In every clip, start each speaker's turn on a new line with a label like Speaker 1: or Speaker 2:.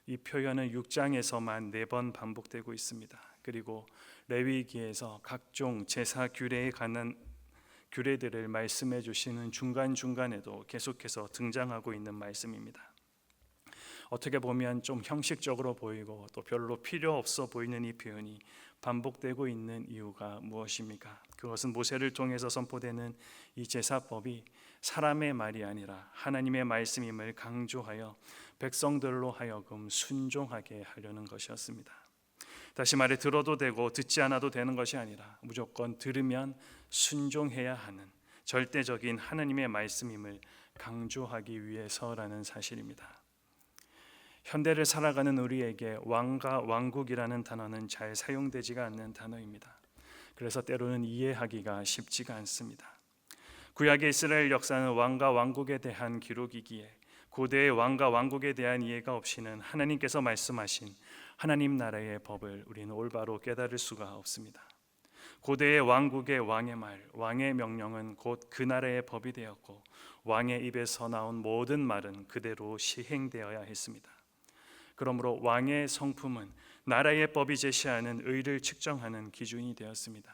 Speaker 1: 이 표현은 6장에서만 4번 반복되고 있습니다. 그리고 레위기에서 각종 제사 규례에 관한 규례들을 말씀해 주시는 중간중간에도 계속해서 등장하고 있는 말씀입니다. 어떻게 보면 좀 형식적으로 보이고 또 별로 필요 없어 보이는 이 표현이 반복되고 있는 이유가 무엇입니까? 그것은 모세를 통해서 선포되는 이 제사법이 사람의 말이 아니라 하나님의 말씀임을 강조하여 백성들로 하여금 순종하게 하려는 것이었습니다. 다시 말해 들어도 되고 듣지 않아도 되는 것이 아니라 무조건 들으면 순종해야 하는 절대적인 하나님의 말씀임을 강조하기 위해서라는 사실입니다. 현대를 살아가는 우리에게 왕과 왕국이라는 단어는 잘 사용되지가 않는 단어입니다. 그래서 때로는 이해하기가 쉽지가 않습니다. 구약의 이스라엘 역사는 왕과 왕국에 대한 기록이기에 고대의 왕과 왕국에 대한 이해가 없이는 하나님께서 말씀하신 하나님 나라의 법을 우리는 올바로 깨달을 수가 없습니다. 고대의 왕국의 왕의 말, 왕의 명령은 곧 그 나라의 법이 되었고 왕의 입에서 나온 모든 말은 그대로 시행되어야 했습니다. 그러므로 왕의 성품은 나라의 법이 제시하는 의를 측정하는 기준이 되었습니다.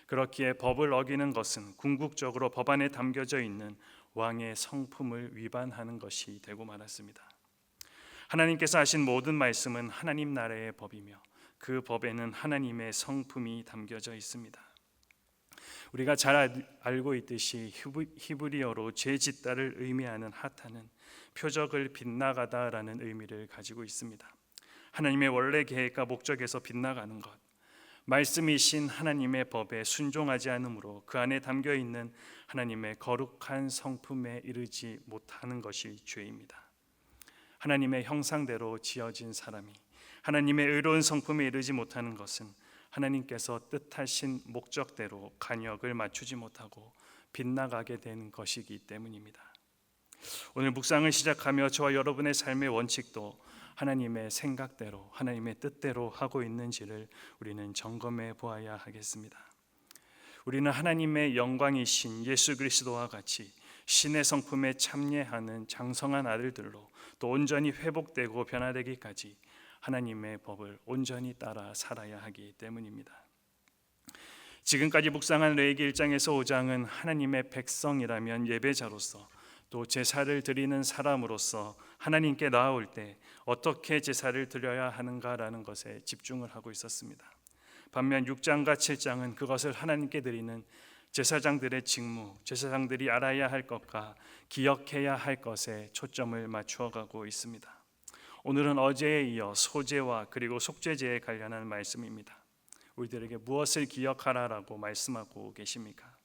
Speaker 1: 그렇기에 법을 어기는 것은 궁극적으로 법안에 담겨져 있는 왕의 성품을 위반하는 것이 되고 말았습니다. 하나님께서 하신 모든 말씀은 하나님 나라의 법이며 그 법에는 하나님의 성품이 담겨져 있습니다. 우리가 잘 알고 있듯이 히브리어로 죄짓다를 의미하는 하타는 표적을 빗나가다라는 의미를 가지고 있습니다. 하나님의 원래 계획과 목적에서 빗나가는 것, 말씀이신 하나님의 법에 순종하지 않으므로 그 안에 담겨 있는 하나님의 거룩한 성품에 이르지 못하는 것이 죄입니다. 하나님의 형상대로 지어진 사람이 하나님의 의로운 성품에 이르지 못하는 것은 하나님께서 뜻하신 목적대로 간역을 맞추지 못하고 빗나가게 된 것이기 때문입니다. 오늘 묵상을 시작하며 저와 여러분의 삶의 원칙도 하나님의 생각대로 하나님의 뜻대로 하고 있는지를 우리는 점검해 보아야 하겠습니다. 우리는 하나님의 영광이신 예수 그리스도와 같이 신의 성품에 참여하는 장성한 아들들로 또 온전히 회복되고 변화되기까지 하나님의 법을 온전히 따라 살아야 하기 때문입니다. 지금까지 묵상한 레위기 1장에서 5장은 하나님의 백성이라면 예배자로서 또 제사를 드리는 사람으로서 하나님께 나아올 때 어떻게 제사를 드려야 하는가라는 것에 집중을 하고 있었습니다. 반면 6장과 7장은 그것을 하나님께 드리는 제사장들의 직무, 제사장들이 알아야 할 것과 기억해야 할 것에 초점을 맞추어 가고 있습니다. 오늘은 어제에 이어 소제와 그리고 속죄제에 관련한 말씀입니다. 우리들에게 무엇을 기억하라라고 말씀하고 계십니까?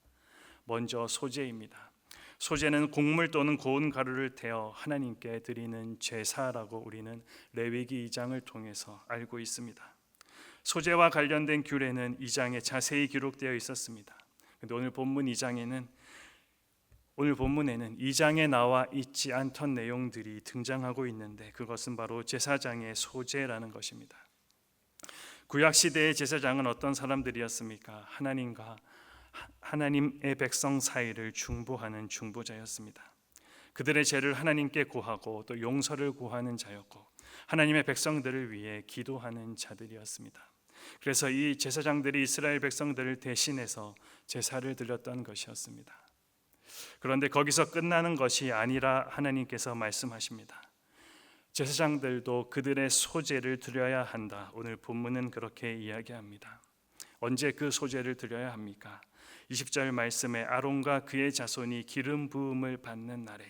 Speaker 1: 먼저 소제입니다. 소제는 곡물 또는 고운 가루를 태워 하나님께 드리는 제사라고 우리는 레위기 2장을 통해서 알고 있습니다. 소제와 관련된 규례는 2장에 자세히 기록되어 있었습니다. 그런데 오늘 본문에는 2장에 나와 있지 않던 내용들이 등장하고 있는데 그것은 바로 제사장의 소제라는 것입니다. 구약 시대의 제사장은 어떤 사람들이었습니까? 하나님의 백성 사이를 중보하는 중보자였습니다. 그들의 죄를 하나님께 고하고 또 용서를 구하는 자였고 하나님의 백성들을 위해 기도하는 자들이었습니다. 그래서 이 제사장들이 이스라엘 백성들을 대신해서 제사를 드렸던 것이었습니다. 그런데 거기서 끝나는 것이 아니라 하나님께서 말씀하십니다. 제사장들도 그들의 소제를 드려야 한다. 오늘 본문은 그렇게 이야기합니다. 언제 그 소제를 드려야 합니까? 20절 말씀에 아론과 그의 자손이 기름 부음을 받는 날에,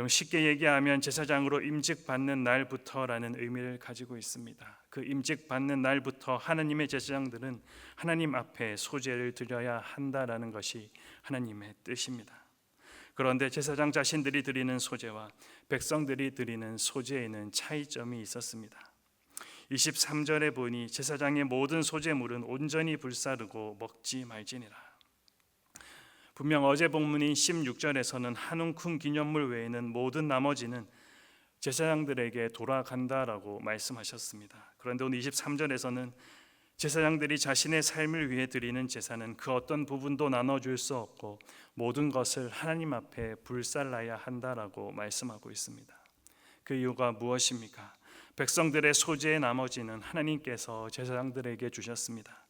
Speaker 1: 쉽게 얘기하면 제사장으로 임직받는 날부터라는 의미를 가지고 있습니다. 그 임직받는 날부터 하나님의 제사장들은 하나님 앞에 소제를 드려야 한다라는 것이 하나님의 뜻입니다. 그런데 제사장 자신들이 드리는 소제와 백성들이 드리는 소제에는 차이점이 있었습니다. 23절에 보니 제사장의 모든 소제물은 온전히 불사르고 먹지 말지니라. 분명 어제 본문인 16절에서는 한 움큼 기념물 외에는 모든 나머지는 제사장들에게 돌아간다라고 말씀하셨습니다. 그런데 오늘 23절에서는 제사장들이 자신의 삶을 위해 드리는 제사는 그 어떤 부분도 나눠줄 수 없고 모든 것을 하나님 앞에 불살라야 한다라고 말씀하고 있습니다. 그 이유가 무엇입니까? 백성들의 소재의 나머지는 하나님께서 제사장들에게 주셨습니다.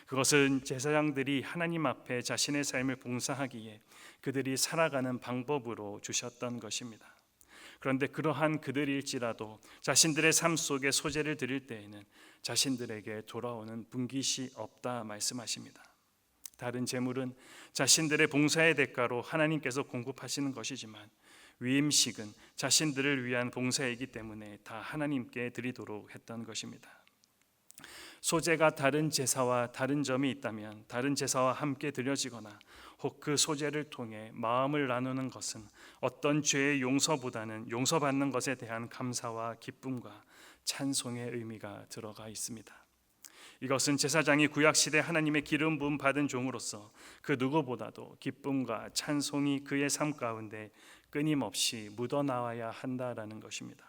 Speaker 1: 그것은 제사장들이 하나님 앞에 자신의 삶을 봉사하기에 그들이 살아가는 방법으로 주셨던 것입니다. 그런데 그러한 그들일지라도 자신들의 삶 속에 소재를 드릴 때에는 자신들에게 돌아오는 분깃이 없다 말씀하십니다. 다른 제물은 자신들의 봉사의 대가로 하나님께서 공급하시는 것이지만 위임식은 자신들을 위한 봉사이기 때문에 다 하나님께 드리도록 했던 것입니다. 소재가 다른 제사와 다른 점이 있다면 다른 제사와 함께 드려지거나 혹 그 소재를 통해 마음을 나누는 것은 어떤 죄의 용서보다는 용서받는 것에 대한 감사와 기쁨과 찬송의 의미가 들어가 있습니다. 이것은 제사장이 구약시대 하나님의 기름 부음 받은 종으로서 그 누구보다도 기쁨과 찬송이 그의 삶 가운데 끊임없이 묻어나와야 한다라는 것입니다.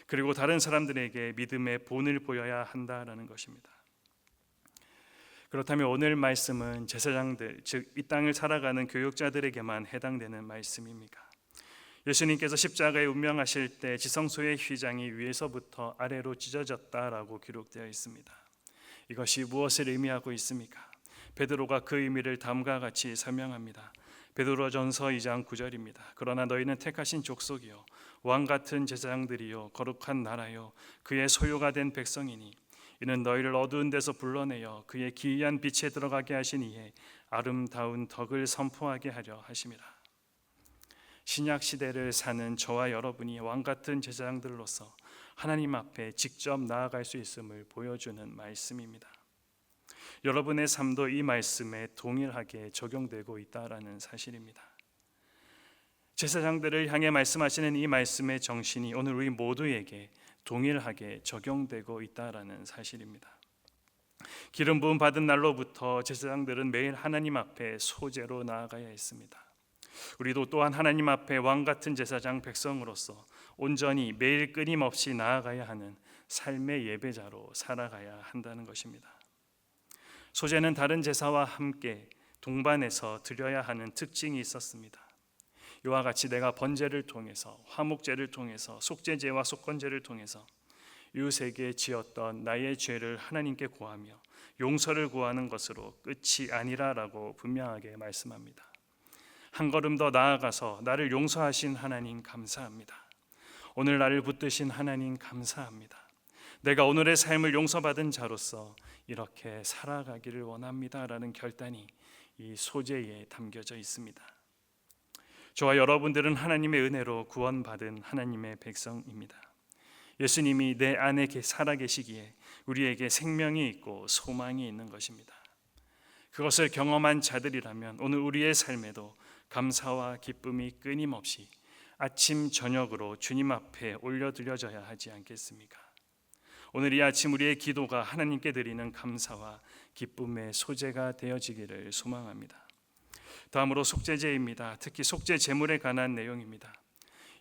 Speaker 1: 그리고 다른 사람들에게 믿음의 본을 보여야 한다라는 것입니다. 그렇다면 오늘 말씀은 제사장들, 즉 이 땅을 살아가는 교육자들에게만 해당되는 말씀입니까? 예수님께서 십자가에 운명하실 때 지성소의 휘장이 위에서부터 아래로 찢어졌다라고 기록되어 있습니다. 이것이 무엇을 의미하고 있습니까? 베드로가 그 의미를 다음과 같이 설명합니다. 베드로전서 2장 9절입니다. 그러나 너희는 택하신 족속이요 왕 같은 제사장들이요 거룩한 나라요 그의 소유가 된 백성이니 이는 너희를 어두운 데서 불러내어 그의 기이한 빛에 들어가게 하신 이에 아름다운 덕을 선포하게 하려 하심이라. 신약 시대를 사는 저와 여러분이 왕 같은 제사장들로서 하나님 앞에 직접 나아갈 수 있음을 보여주는 말씀입니다. 여러분의 삶도 이 말씀에 동일하게 적용되고 있다라는 사실입니다. 제사장들을 향해 말씀하시는 이 말씀의 정신이 오늘 우리 모두에게 동일하게 적용되고 있다라는 사실입니다. 기름 부음 받은 날로부터 제사장들은 매일 하나님 앞에 소제로 나아가야 했습니다. 우리도 또한 하나님 앞에 왕 같은 제사장 백성으로서 온전히 매일 끊임없이 나아가야 하는 삶의 예배자로 살아가야 한다는 것입니다. 소제는 다른 제사와 함께 동반해서 드려야 하는 특징이 있었습니다. 이와 같이 내가 번제를 통해서 화목제를 통해서 속죄제와 속건제를 통해서 이웃에게 지었던 나의 죄를 하나님께 구하며 용서를 구하는 것으로 끝이 아니라라고 분명하게 말씀합니다. 한 걸음 더 나아가서 나를 용서하신 하나님 감사합니다. 오늘 나를 붙드신 하나님 감사합니다. 내가 오늘의 삶을 용서받은 자로서 이렇게 살아가기를 원합니다라는 결단이 이 소제에 담겨져 있습니다. 저와 여러분들은 하나님의 은혜로 구원받은 하나님의 백성입니다. 예수님이 내 안에 살아계시기에 우리에게 생명이 있고 소망이 있는 것입니다. 그것을 경험한 자들이라면 오늘 우리의 삶에도 감사와 기쁨이 끊임없이 아침 저녁으로 주님 앞에 올려드려져야 하지 않겠습니까? 오늘 이 아침 우리의 기도가 하나님께 드리는 감사와 기쁨의 소재가 되어지기를 소망합니다. 다음으로 속죄제입니다. 특히 속죄 제물에 관한 내용입니다.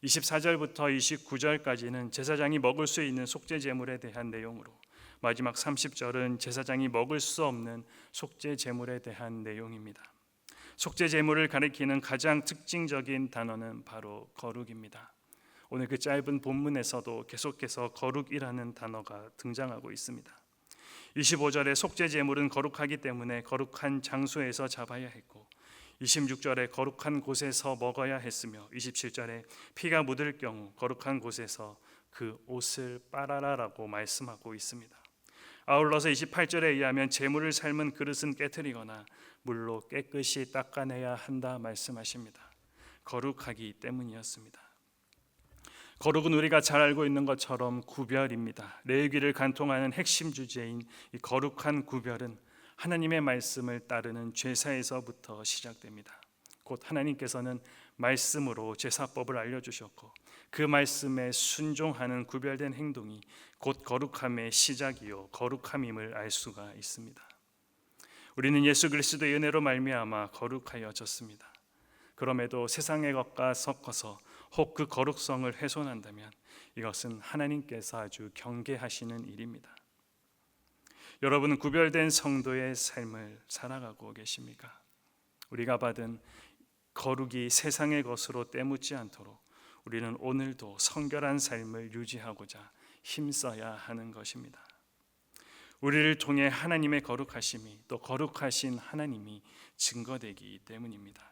Speaker 1: 24절부터 29절까지는 제사장이 먹을 수 있는 속죄 제물에 대한 내용으로, 마지막 30절은 제사장이 먹을 수 없는 속죄 제물에 대한 내용입니다. 속죄 제물을 가리키는 가장 특징적인 단어는 바로 거룩입니다. 오늘 그 짧은 본문에서도 계속해서 거룩이라는 단어가 등장하고 있습니다. 25절에 속죄 제물은 거룩하기 때문에 거룩한 장소에서 잡아야 했고, 26절에 거룩한 곳에서 먹어야 했으며, 27절에 피가 묻을 경우 거룩한 곳에서 그 옷을 빨아라라고 말씀하고 있습니다. 아울러서 28절에 의하면 제물을 삶은 그릇은 깨트리거나 물로 깨끗이 닦아내야 한다 말씀하십니다. 거룩하기 때문이었습니다. 거룩은 우리가 잘 알고 있는 것처럼 구별입니다. 레위기를 간통하는 핵심 주제인 이 거룩한 구별은 하나님의 말씀을 따르는 제사에서부터 시작됩니다. 곧 하나님께서는 말씀으로 제사법을 알려주셨고 그 말씀에 순종하는 구별된 행동이 곧 거룩함의 시작이요 거룩함임을 알 수가 있습니다. 우리는 예수 그리스도의 은혜로 말미암아 거룩하여졌습니다. 그럼에도 세상의 것과 섞어서 혹 그 거룩성을 훼손한다면 이것은 하나님께서 아주 경계하시는 일입니다. 여러분은 구별된 성도의 삶을 살아가고 계십니까? 우리가 받은 거룩이 세상의 것으로 때묻지 않도록 우리는 오늘도 성결한 삶을 유지하고자 힘써야 하는 것입니다. 우리를 통해 하나님의 거룩하심이, 또 거룩하신 하나님이 증거되기 때문입니다.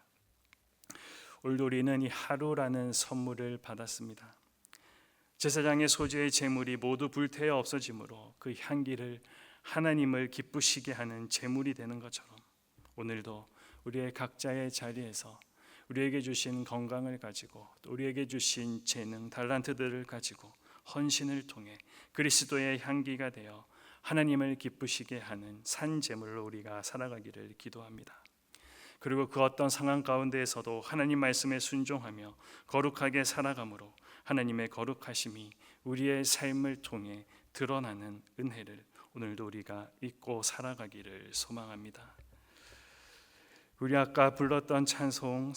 Speaker 1: 오늘도 우리는 이 하루라는 선물을 받았습니다. 제사장의 소재의 제물이 모두 불태워 없어지므로 그 향기를 하나님을 기쁘시게 하는 제물이 되는 것처럼, 오늘도 우리의 각자의 자리에서 우리에게 주신 건강을 가지고, 또 우리에게 주신 재능, 달란트들을 가지고 헌신을 통해 그리스도의 향기가 되어 하나님을 기쁘시게 하는 산 제물로 우리가 살아가기를 기도합니다. 그리고 그 어떤 상황 가운데에서도 하나님 말씀에 순종하며 거룩하게 살아감으로 하나님의 거룩하심이 우리의 삶을 통해 드러나는 은혜를 오늘도 우리가 잊고 살아가기를 소망합니다. 우리 아까 불렀던 찬송